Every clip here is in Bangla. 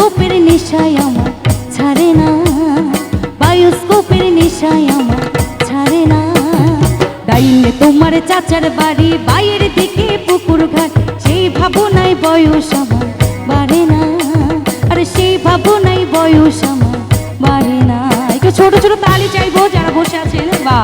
বায়োস্কোপের নেশায় আমার ছাড়ে না, বায়োস্কোপের নেশায় আমার ছাড়ে না। ডাইনে তোমার চাচার বাড়ি, বাইরের দিকে পুকুর ঘাট, সেই ভাবনায় বয়স আমার বাড়ে না, আরে সেই ভাবনায় বয়স আমার বাড়ে না। একটু ছোট ছোট তালি চাইবো যারা বসে আছেন। বা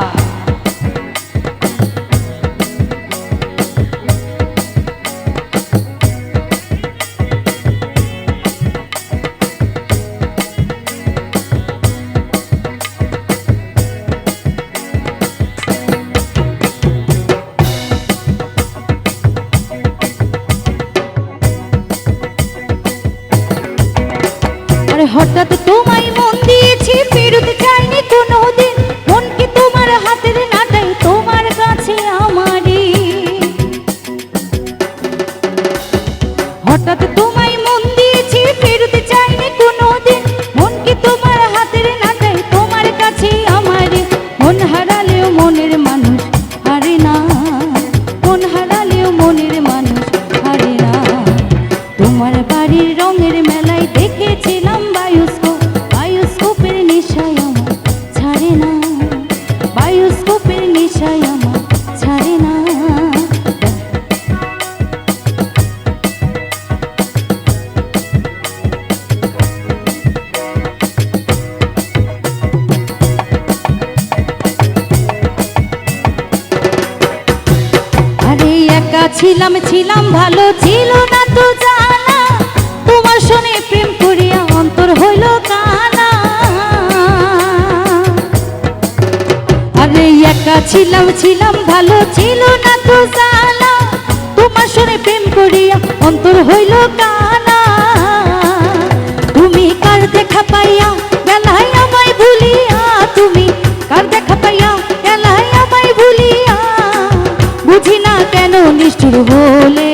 হঠাৎ তোমায় মন দিয়েছি, ফেরত চাইনি কোনোদিন, মনকে তোমার হাতের নাটাই তোমার কাছে আমারই। হঠাৎ তোমায় মন দিয়েছি, ফেরত চাইনি কোনোদিন, মনকে তোমার হাতের নাটাই তোমার কাছে আমারই। মন হারালেও মনের মানুষ হারে না, মন হারালেও মনের মানুষ হারে না। তোমার বাড়ির রঙের মেলায় দেখেছিলাম বায়োস্কোপ, বায়োস্কোপের নেশায় আমার ছাড়ে না, বায়োস্কোপের নেশায় আমার ছাড়ে না। আরে একা ছিলাম ছিলাম ভালো, ছিল না তো জানা, তোমার শোনে প্রেম করিয়া অন্তর হইল কানা। আরে একা ছিলাম ছিলাম ভালো, ছিল না তো জানা, তোমার শোনে প্রেম করিয়া অন্তর হইল কানা। তুমি কার দেখা পাইয়া বেলায় আমায় ভুলিয়া, তুমি কার দেখা পাইয়া বেলায় আমায় ভুলিয়া, বুঝি না কেন নিষ্ঠুর হলে,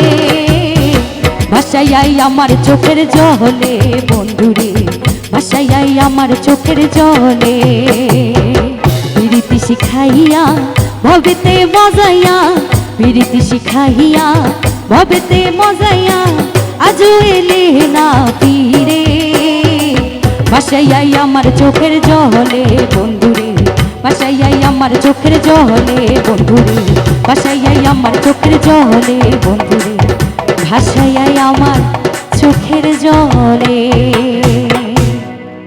ভাসাইয়াই আমার চোখের জলে বন্ধুরে, ভাসাইয়াই আমার চোখের জলে। প্রীতি শিখাইয়া ভবেতে মজাইয়া, প্রীতি শিখাইয়া ভবেতে মজাইয়া, আজও এলে না ফিরে, ভাসাইয়াই আমার চোখের জলে বন্ধুরে, ভাসাইয়াই আমার চোখের জলে বন্ধুরে, ভাসাইয়াই আমার চোখের জলে বন্ধুরে, ভাসাইয়াই আমার চোখের জলে।